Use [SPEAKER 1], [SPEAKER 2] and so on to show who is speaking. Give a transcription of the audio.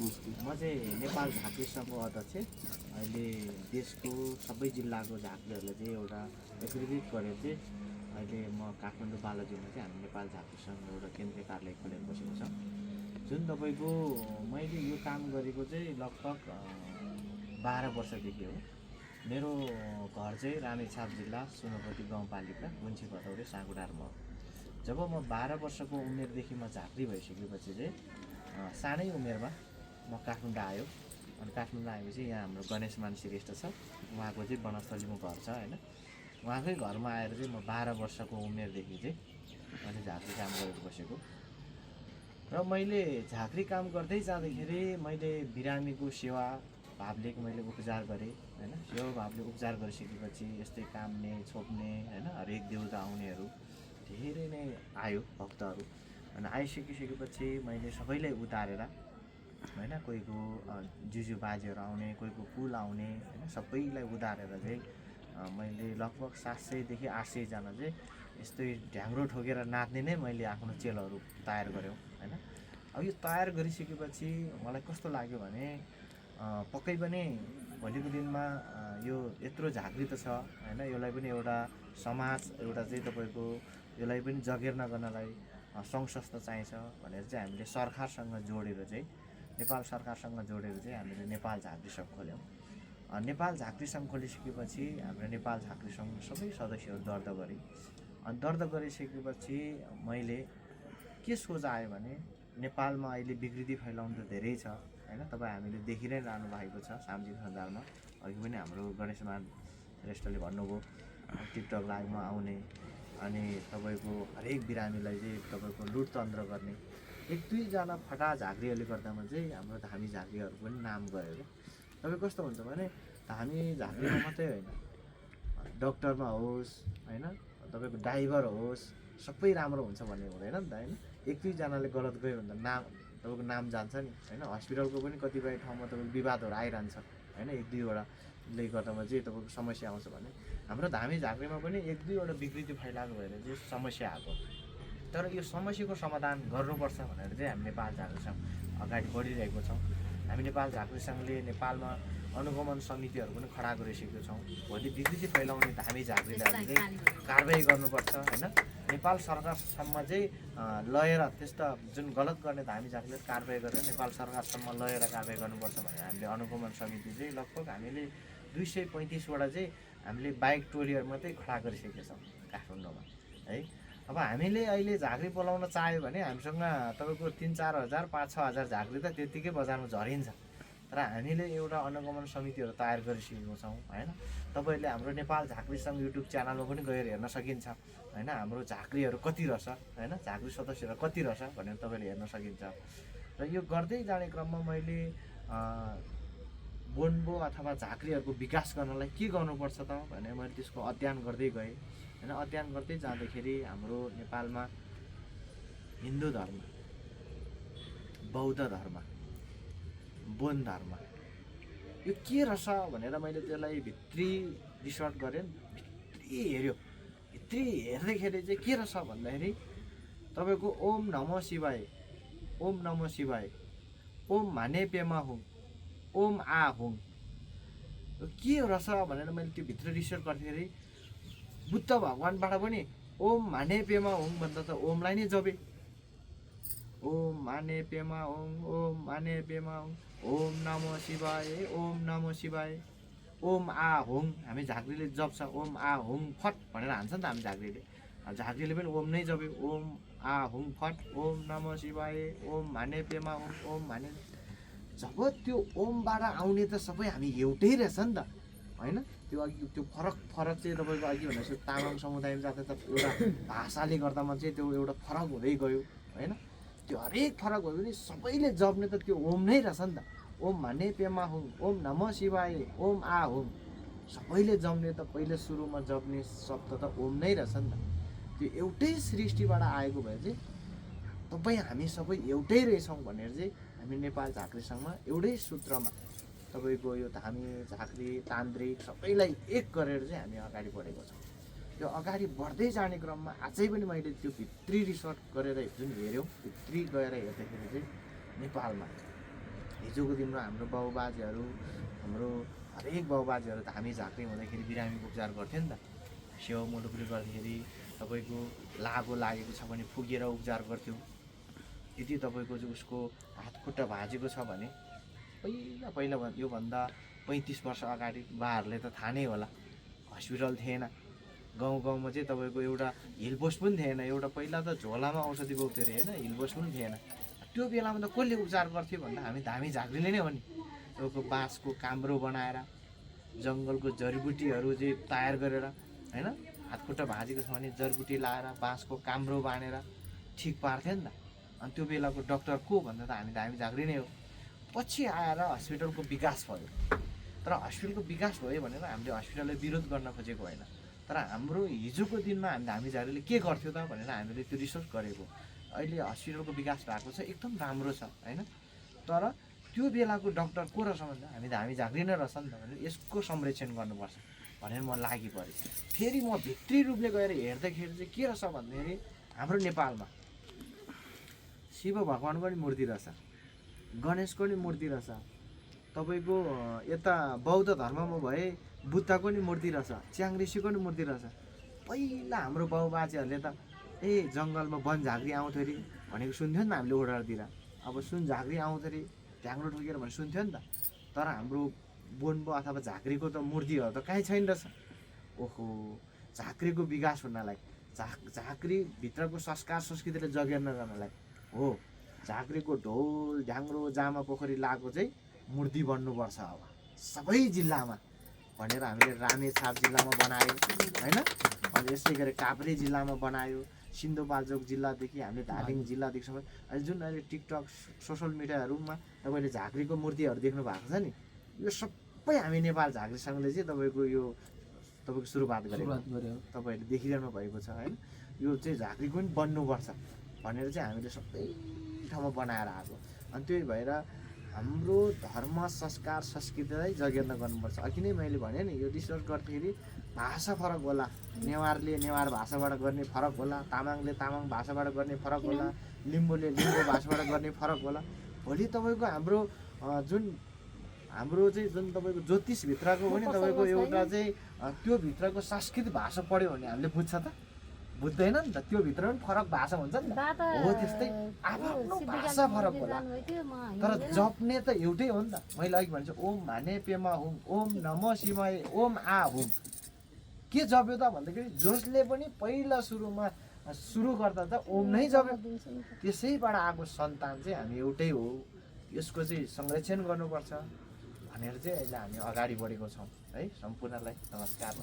[SPEAKER 1] म चाहिँ नेपाल झाँक्री सङ्घको अध्यक्ष। अहिले देशको सबै जिल्लाको झाँक्रीहरूलाई चाहिँ एउटा एकीकृत गरेर चाहिँ अहिले म काठमाडौँ बालाजुमा चाहिँ हामी नेपाल झाँक्री सङ्घ एउटा केन्द्रीय कार्यालय खोलेर बसेको छ। जुन तपाईँको मैले यो काम गरेको चाहिँ लगभग 12 वर्षदेखि हो। मेरो घर चाहिँ रामेछाप जिल्ला सुनपति गाउँपालिका गुन्ची भदौरे साँगुडारमा हो। जब म 12 वर्षको उमेरदेखि म झाँक्री भइसकेपछि चाहिँ सानै उमेरमा म काठमाडौँ आयो। अनि काठमाडौँ आएपछि यहाँ हाम्रो गणेशमान श्रेष्ठ छ, उहाँको चाहिँ वनस्थलीमा घर छ होइन। उहाँकै घरमा आएर चाहिँ म 12 वर्षको उमेरदेखि चाहिँ मैले झाँक्री काम गरेर बसेको। र मैले झाँक्री काम गर्दै जाँदाखेरि मैले बिरामीको सेवा भावले मैले उपचार गरेँ होइन। सेवा भावले उपचार गरिसकेपछि यस्तै काम्ने छोप्ने होइन हरेक देउता आउनेहरू धेरै नै आयो भक्तहरू। अनि आइसकिसकेपछि मैले सबैलाई उतारेर होइन, कोहीको जुजु बाजेहरू आउने, कोहीको कुल आउने होइन, सबैलाई उतारेर चाहिँ मैले लगभग 700 देखि 800 जना चाहिँ यस्तै ढ्याङ्ग्रो ठोकेर नाच्ने नै मैले आफ्नो चेलोहरू तयार गऱ्यौँ होइन। अब यो तयार गरिसकेपछि मलाई कस्तो लाग्यो भने पक्कै पनि भोलिको दिनमा यो यत्रो झाँक्री त छ होइन, यसलाई पनि एउटा समाज एउटा चाहिँ तपाईँको यसलाई पनि जगेर्ना गर्नलाई सङ्घ संस्था चाहिन्छ भनेर चाहिँ हामीले सरकारसँग जोडेर चाहिँ नेपाल सरकारसँग जोडेर चाहिँ हामीले नेपाल झाँक्री सङ्घ खोल्यौँ। नेपाल झाँक्री सङ्घ खोलिसकेपछि हाम्रो नेपाल झाँक्री सङ्घ सबै सदस्यहरू दर्ता गरेँ। अनि दर्ता गरिसकेपछि मैले के सोच आयो भने नेपालमा अहिले विकृति फैलाउनु त धेरै छ होइन। तपाईँ हामीले देखि नै रहनु भएको छ सामाजिक सञ्जालमा। अघि पनि हाम्रो गणेशमान श्रेष्ठले भन्नुभयो टिकटक लाइभमा आउने अनि तपाईँको हरेक बिरामीलाई चाहिँ तपाईँको लुटतन्त्र गर्ने 1-2 जना फटा झाँक्रीहरूले गर्दामा चाहिँ हाम्रो धामी झाँक्रीहरूको पनि नाम गयो क्या। तपाईँ कस्तो हुन्छ भने धामी झाँक्रीमा मात्रै होइन, डक्टरमा होस् होइन, तपाईँको ड्राइभर होस्, सबै राम्रो हुन्छ भन्ने हुँदैन नि त होइन। 1-2 जनाले गलत गयो भने त नाम तपाईँको नाम जान्छ नि होइन। हस्पिटलको पनि कतिपय ठाउँमा तपाईँको विवादहरू आइरहन्छ होइन, 1-2वटाले गर्दामा चाहिँ तपाईँको समस्या आउँछ भने हाम्रो धामी झाँक्रीमा पनि 1-2वटा विकृति फैलाएको भएर चाहिँ समस्या आएको। तर यो समस्याको समाधान गर्नुपर्छ भनेर चाहिँ हामी नेपाल झाँक्री सङ्घ अगाडि बढिरहेको छौँ। हामी नेपाल झाँक्री सङ्घले नेपालमा अनुगमन समितिहरू पनि खडा गरिसकेको छौँ। भोलि विकृति फैलाउने धामी झाँक्रीलाई चाहिँ कारबाही गर्नुपर्छ होइन। नेपाल सरकारसम्म चाहिँ लगेर त्यस्ता जुन गलत गर्ने धामी झाँक्रीलाई कारबाही गरेर नेपाल सरकारसम्म लगेर कारबाही गर्नुपर्छ भनेर हामीले अनुगमन समिति चाहिँ लगभग हामीले 235वटा चाहिँ हामीले बाइक टोलीहरू मात्रै खडा गरिसकेका छौँ काठमाडौँमा है। अब हामीले अहिले झाँक्री बोलाउन चाह्यो भने हामीसँग तपाईँको 3-4 हजार 5-6 हजार झाँक्री त त्यत्तिकै बजारमा झरिन्छ। तर हामीले एउटा अनुगमन समितिहरू तयार गरिसकेको छौँ होइन। तपाईँहरूले हाम्रो नेपाल झाँक्री सङ्घ युट्युब च्यानलमा पनि गएर हेर्न सकिन्छ होइन। हाम्रो झाँक्रीहरू कति रहेछ होइन, झाँक्री सदस्यहरू कति रहेछ भनेर तपाईँले हेर्न सकिन्छ। र यो गर्दै जाने क्रममा मैले बोन्बो अथवा झाँक्रीहरूको विकास गर्नलाई के गर्नुपर्छ त भनेर मैले त्यसको अध्ययन गर्दै गएँ होइन। अध्ययन गर्दै जाँदाखेरि हाम्रो नेपालमा हिन्दू धर्म, बौद्ध धर्म, बोन धर्म यो के रहेछ भनेर मैले त्यसलाई भित्री रिसर्च गरेँ, भित्री हेऱ्यो। भित्री हेर्दाखेरि चाहिँ के रहेछ भन्दाखेरि तपाईँको ओम नमः शिवाय, ओम नमः शिवाय, ओम माने पेमा हुँ, ओम आ हुँ के रहेछ भनेर मैले त्यो भित्र रिसर्च गर्दाखेरि बुद्ध भगवान्बाट पनि ओम माने पेमा हुँ भन्दा त ओमलाई नै जपे। ओम माने पेमा हुँ, ओम माने पेमा हुँ, ओम नमः शिवाय, ओम नमः शिवाय, ओम आ हुँ हामी झाँक्रीले जप्छ। ओम आ हुँ फट भनेर हान्छ नि त हामी झाँक्रीले। झाँक्रीले पनि ओम नै जप्यो। ओम आ हुँ फट, ओम नमः शिवाय, ओम माने पेमा हुँ, ओम माने। जब त्यो ओमबाट आउने त सबै हामी एउटै रहेछ नि त होइन। त्यो अघि त्यो फरक चाहिँ तपाईँको अघि भनेपछि तामाङ समुदायमा जाँदा त एउटा भाषाले गर्दामा चाहिँ त्यो एउटा फरक हुँदै गयो होइन। त्यो हरेक फरक भयो भने सबैले जप्ने त त्यो ओम नै रहेछ नि त। ओम माने पेमा हुँ, ओम नमः शिवाय, ओम आ हुँ सबैले जप्ने त पहिले सुरुमा जप्ने शब्द त ओम नै रहेछ नि त। त्यो एउटै सृष्टिबाट आएको भए चाहिँ तपाईँ हामी सबै एउटै रहेछौँ भनेर चाहिँ हामी नेपाल झाँक्री सङ्घमा एउटै सूत्रमा तपाईँको यो धामी झाँक्री तान्त्रिक सबैलाई एक गरेर चाहिँ हामी अगाडि बढेको छौँ। त्यो अगाडि बढ्दै जाने क्रममा अझै पनि मैले त्यो भित्री रिसर्च गरेर जुन हेऱ्यौँ, भित्री गएर हेर्दाखेरि चाहिँ नेपालमा हिजोको दिनमा हाम्रो बाबुबाजेहरू हाम्रो हरेक बाबुबाजेहरू धामी झाँक्री हुँदाखेरि बिरामीको उपचार गर्थ्यो नि त। सेवा मुलुकले गर्दाखेरि तपाईँको लागो लागेको छ भने फुकेर उपचार गर्थ्यो। यदि तपाईँको चाहिँ उसको हात खुट्टा भाँचेको छ भने पहिला योभन्दा 35 वर्ष अगाडि बाहरूले त थाहा नै होला, हस्पिटल थिएन, गाउँमा चाहिँ तपाईँको एउटा हिलपोस्ट पनि थिएन, एउटा पहिला त झोलामा औषधि बोक्थ्यो अरे होइन, हिलपोस्ट पनि थिएन। त्यो बेलामा त कसले उपचार गर्थ्यो भन्दा हामी धामी झाँक्रीले नै हो नि। तपाईँको बाँसको काम्रो बनाएर जङ्गलको जडीबुटीहरू चाहिँ तयार गरेर होइन, हात खुट्टा भाँचेको छ भने जडीबुटी लाएर बाँसको काम्रो बाँधेर ठिक पार्थ्यो नि त। अनि त्यो बेलाको डक्टर को भन्दा त हामी धामी झाँक्री नै हो। पछि आएर हस्पिटलको विकास भयो, तर हस्पिटलको विकास भयो भनेर हामीले हस्पिटललाई विरोध गर्न खोजेको होइन, तर हाम्रो हिजोको दिनमा हामी धामी झाँक्रीले के गर्थ्यो त भनेर हामीले त्यो रिसर्च गरेको। अहिले हस्पिटलको विकास भएको छ, एकदम राम्रो छ होइन, तर त्यो बेलाको डक्टर को रहेछ भन्दा हामी धामी झाँक्री नै रहेछ नि त भनेर यसको संरक्षण गर्नुपर्छ भनेर म लागि परेँ। फेरि म भित्री रूपले गएर हेर्दाखेरि चाहिँ के रहेछ भन्दाखेरि हाम्रो नेपालमा शिव भगवान्को नि मूर्ति रहेछ, गणेशको नि मूर्ति रहेछ, तपाईँको यता बौद्ध धर्ममा भए बुद्धको नि मूर्ति रहेछ, च्याङ ऋषिको नि मूर्ति रहेछ। पहिला हाम्रो बाबुबाजेहरूले त जङ्गलमा वन झाँक्री आउँथ्यो अरे भनेको सुन्थ्यो नि त हामीले ओडारतिर। अब सुन झाँक्री आउँथ्यो अरे ढ्याङ्ग्रो ठोकेर भने सुन्थ्यो नि त, तर हाम्रो बोन्बो अथवा झाँक्रीको त मूर्तिहरू त कहीँ छैन रहेछ। ओहो, झाँक्रीको विकास हुनलाई, झाँक्रीभित्रको संस्कार संस्कृतिले जगेर्न गर्नलाई हो झाँक्रीको ढोल ढ्याङ्ग्रो जामा पोखरी लागेको चाहिँ मूर्ति बन्नुपर्छ अब सबै जिल्लामा भनेर हामीले रामेछाप जिल्लामा बनायो होइन। अनि यसै गरी काभ्रे जिल्लामा बनायो, सिन्धुपाल्चोक जिल्लादेखि हामीले धादिङ जिल्लादेखिसम्म अहिले जुन अहिले टिकटक सोसल मिडियाहरूमा तपाईँले झाँक्रीको मूर्तिहरू देख्नु भएको छ नि, यो सबै हामी नेपाल झाँक्री सङ्घले चाहिँ तपाईँको यो तपाईँको सुरुवात गरेको, तपाईँहरूले देखिरहनु भएको छ होइन। यो चाहिँ झाँक्रीको पनि बन्नुपर्छ भनेर चाहिँ हामीले सबै ठाउँमा बनाएर आएको। अनि त्यही भएर हाम्रो धर्म संस्कार संस्कृतिलाई जगेर्ना गर्नुपर्छ। अघि नै मैले भने नि, यो रिसर्च गर्दाखेरि भाषा फरक होला, नेवारले नेवार भाषाबाट गर्ने फरक होला, तामाङले तामाङ भाषाबाट गर्ने फरक होला, लिम्बूले लिम्बू भाषाबाट गर्ने फरक होला। भोलि तपाईँको हाम्रो चाहिँ जुन तपाईँको ज्योतिषभित्रको हो नि तपाईँको एउटा चाहिँ त्यो भित्रको संस्कृत भाषा पढ्यो भने हामीले बुझ्छ त, बुझ्दैन नि त, त्यो भित्र पनि फरक भाषा हुन्छ नि त। हो त्यस्तै आफ्नो भाषा फरक होला, तर जप्ने त एउटै हो नि त। मैले अघि भन्छु ओम भाने पेमा हुम, ओम नमो शिवाय, ओम आ हुम। के जप्यो त भन्दाखेरि जसले पनि पहिला सुरु गर्दा त ओम नै जप्यो, त्यसैबाट आएको सन्तान चाहिँ हामी एउटै हो, यसको चाहिँ संरक्षण गर्नुपर्छ भनेर चाहिँ अहिले हामी अगाडि बढेको छौँ है। सम्पूर्णलाई नमस्कार।